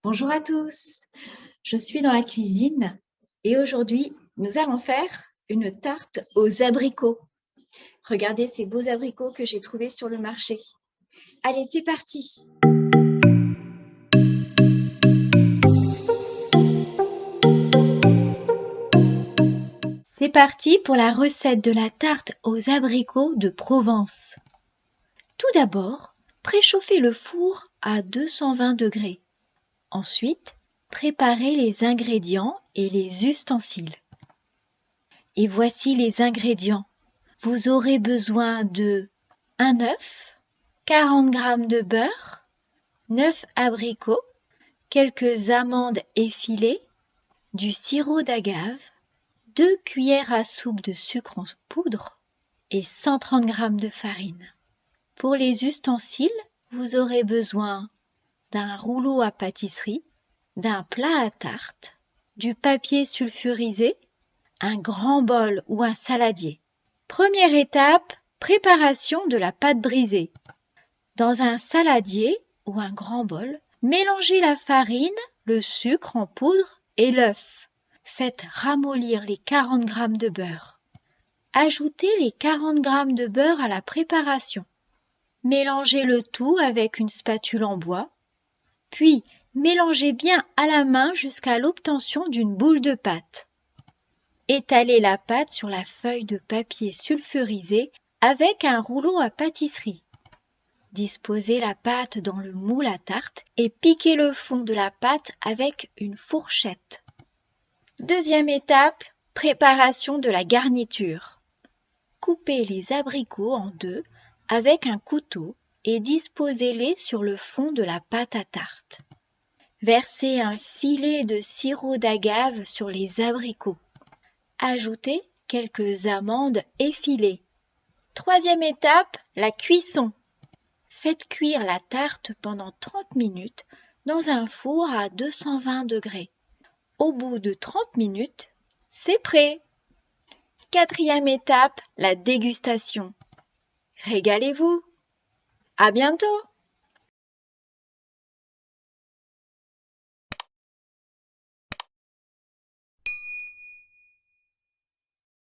Bonjour à tous, je suis dans la cuisine et aujourd'hui nous allons faire une tarte aux abricots. Regardez ces beaux abricots que j'ai trouvés sur le marché. Allez, c'est parti! C'est parti pour la recette de la tarte aux abricots de Provence. Tout d'abord, préchauffez le four à 220 degrés. Ensuite, préparez les ingrédients et les ustensiles. Et voici les ingrédients. Vous aurez besoin de un œuf, 40 g de beurre, 9 abricots, quelques amandes effilées, du sirop d'agave, 2 cuillères à soupe de sucre en poudre et 130 g de farine. Pour les ustensiles, vous aurez besoin d'un rouleau à pâtisserie, d'un plat à tarte, du papier sulfurisé, un grand bol ou un saladier. Première étape, préparation de la pâte brisée. Dans un saladier ou un grand bol, mélangez la farine, le sucre en poudre et l'œuf. Faites ramollir les 40 g de beurre. Ajoutez les 40 g de beurre à la préparation. Mélangez le tout avec une spatule en bois, puis mélangez bien à la main jusqu'à l'obtention d'une boule de pâte. Étalez la pâte sur la feuille de papier sulfurisé avec un rouleau à pâtisserie. Disposez la pâte dans le moule à tarte et piquez le fond de la pâte avec une fourchette. Deuxième étape, préparation de la garniture. Coupez les abricots en deux avec un couteau et disposez-les sur le fond de la pâte à tarte. Versez un filet de sirop d'agave sur les abricots. Ajoutez quelques amandes effilées. Troisième étape, la cuisson. Faites cuire la tarte pendant 30 minutes dans un four à 220 degrés. Au bout de 30 minutes, c'est prêt. Quatrième étape, la dégustation. Régalez-vous. À bientôt!